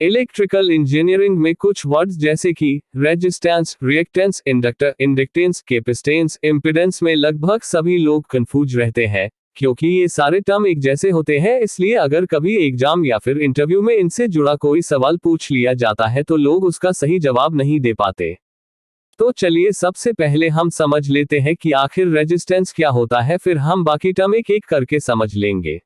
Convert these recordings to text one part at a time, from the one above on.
Electrical engineering में कुछ words जैसे कि resistance, reactance, inductor, inductance, capacitance, impedance में लगभग सभी लोग कंफ्यूज रहते हैं, क्योंकि ये सारे टर्म एक जैसे होते हैं। इसलिए अगर कभी एग्जाम या फिर इंटरव्यू में इनसे जुड़ा कोई सवाल पूछ लिया जाता है तो लोग उसका सही जवाब नहीं दे पाते। तो चलिए सबसे पहले हम समझ लेते हैं कि आखिर रेजिस्टेंस क्या होता है, फिर हम बाकी टर्म एक एक करके समझ लेंगे।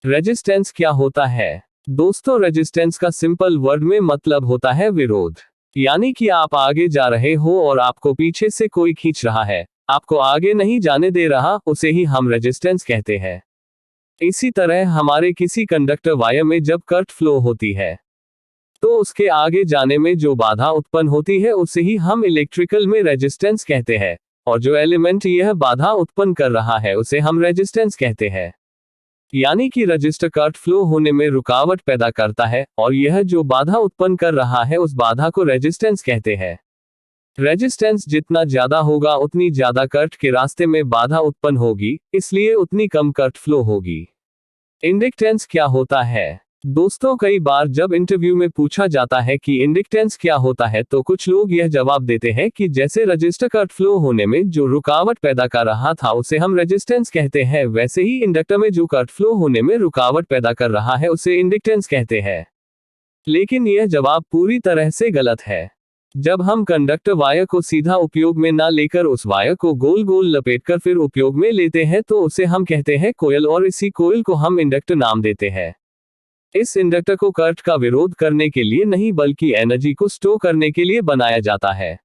रेजिस्टेंस क्या होता है? दोस्तों, रेजिस्टेंस का सिंपल वर्ड में मतलब होता है विरोध। यानी कि आप आगे जा रहे हो और आपको पीछे से कोई खींच रहा है, आपको आगे नहीं जाने दे रहा, उसे ही हम रेजिस्टेंस कहते हैं। इसी तरह हमारे किसी कंडक्टर वायर में जब करंट फ्लो होती है तो उसके आगे जाने में जो बाधा उत्पन्न होती है उसे ही हम इलेक्ट्रिकल में रेजिस्टेंस कहते हैं, और जो एलिमेंट यह बाधा उत्पन्न कर रहा है उसे हम रेजिस्टेंस कहते हैं। यानी कि रजिस्टर करंट फ्लो होने में रुकावट पैदा करता है और यह जो बाधा उत्पन्न कर रहा है उस बाधा को रेजिस्टेंस कहते हैं। रेजिस्टेंस जितना ज्यादा होगा उतनी ज्यादा करंट के रास्ते में बाधा उत्पन्न होगी, इसलिए उतनी कम करंट फ्लो होगी। इंडक्टेंस क्या होता है? दोस्तों, कई बार जब इंटरव्यू में पूछा जाता है कि इंडक्टेंस क्या होता है तो कुछ लोग यह जवाब देते हैं कि जैसे रजिस्टर करंट फ्लो होने में जो रुकावट पैदा कर रहा था उसे हम रेजिस्टेंस कहते हैं, वैसे ही इंडक्टर में जो करंट फ्लो होने में रुकावट पैदा कर रहा है उसे इंडक्टेंस कहते हैं। लेकिन यह जवाब पूरी तरह से गलत है। जब हम कंडक्टर वायर को सीधा उपयोग में ना लेकर उस वायर को गोल गोल लपेटकर फिर उपयोग में लेते हैं तो उसे हम कहते हैं कोयल, और इसी कोयल को हम इंडक्टर नाम देते हैं। इस इंडक्टर को करंट का विरोध करने के लिए नहीं बल्कि एनर्जी को स्टोर करने के लिए बनाया जाता है।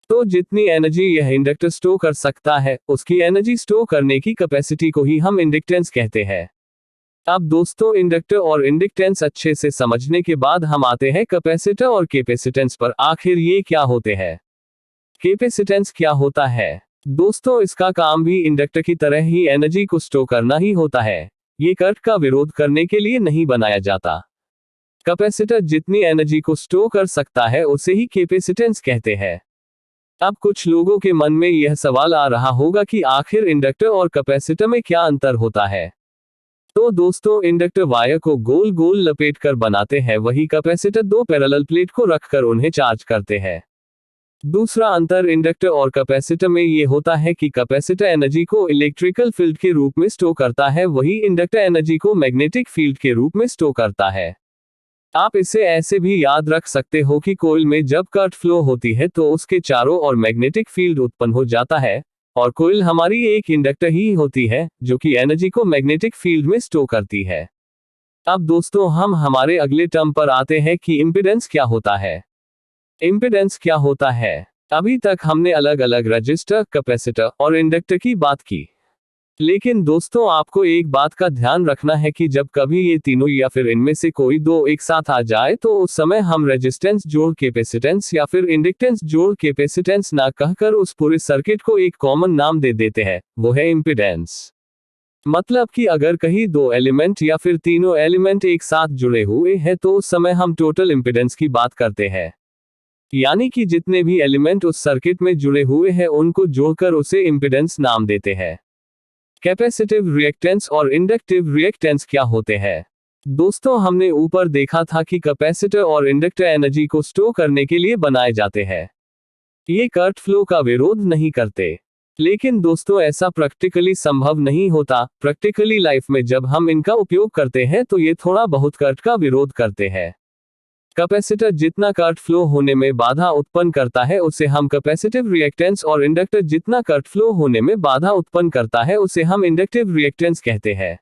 तो जितनी एनर्जी यह इंडक्टर स्टोर कर सकता है उसकी एनर्जी स्टोर करने की कैपेसिटी को ही हम इंडक्टेंस कहते हैं। अब दोस्तों, इंडक्टर और इंडक्टेंस अच्छे से समझने के बाद हम आते हैं कैपेसिटर और कैपेसिटेंस पर। आखिर ये क्या होते हैं? कैपेसिटेंस क्या होता है? दोस्तों, इसका काम भी इंडक्टर की तरह ही एनर्जी को स्टोर करना ही होता है। ये करंट का विरोध करने के लिए नहीं बनाया जाता। कैपेसिटर जितनी एनर्जी को स्टोर कर सकता है उसे ही कैपेसिटेंस कहते हैं। अब कुछ लोगों के मन में यह सवाल आ रहा होगा कि आखिर इंडक्टर और कैपेसिटर में क्या अंतर होता है। तो दोस्तों, इंडक्टर वायर को गोल गोल लपेट कर बनाते हैं, वही कैपेसिटर दो पैरेलल प्लेट को रखकर उन्हें चार्ज करते हैं। दूसरा अंतर इंडक्टर और कैपेसिटर में ये होता है कि कैपेसिटर एनर्जी को इलेक्ट्रिकल फील्ड के रूप में स्टोर करता है, वही इंडक्टर एनर्जी को मैग्नेटिक फील्ड के रूप में स्टोर करता है। आप इसे ऐसे भी याद रख सकते हो कि कोइल में जब करंट फ्लो होती है तो उसके चारों ओर मैग्नेटिक फील्ड उत्पन्न हो जाता है, और कोइल हमारी एक इंडक्टर ही होती है जो कि एनर्जी को मैग्नेटिक फील्ड में स्टोर करती है। अब दोस्तों, हम हमारे अगले टर्म पर आते हैं कि इंपीडेंस क्या होता है। इंपीडेंस क्या होता है? अभी तक हमने अलग अलग रजिस्टर, कैपेसिटर और इंडक्टर की बात की, लेकिन दोस्तों आपको एक बात का ध्यान रखना है कि जब कभी ये तीनों या फिर इनमें से कोई दो एक साथ आ जाए तो उस समय हम रेजिस्टेंस जोड़ कैपेसिटेंस या फिर इंडक्टेंस जोड़ कैपेसिटेंस ना कहकर उस पूरे सर्किट को एक कॉमन नाम दे देते हैं, वो है इंपीडेंस। मतलब कि अगर कहीं दो एलिमेंट या फिर तीनों एलिमेंट एक साथ जुड़े हुए हैं तो उस समय हम टोटल इंपीडेंस की बात करते हैं। यानी कि जितने भी एलिमेंट उस सर्किट में जुड़े हुए हैं उनको जोड़कर उसे इंपीडेंस नाम देते हैं। कैपेसिटिव रिएक्टेंस और इंडक्टिव रिएक्टेंस क्या होते हैं? दोस्तों, हमने ऊपर देखा था कि कैपेसिटर और इंडक्टर एनर्जी को स्टोर करने के लिए बनाए जाते हैं। ये करंट फ्लो का विरोध नहीं करते, लेकिन दोस्तों ऐसा प्रैक्टिकली संभव नहीं होता। प्रैक्टिकली लाइफ में जब हम इनका उपयोग करते हैं तो ये थोड़ा बहुत करंट का विरोध करते हैं। कैपेसिटर जितना करंट फ्लो होने में बाधा उत्पन्न करता है उसे हम कैपेसिटिव रिएक्टेंस, और इंडक्टर जितना करंट फ्लो होने में बाधा उत्पन्न करता है उसे हम इंडक्टिव रिएक्टेंस कहते हैं।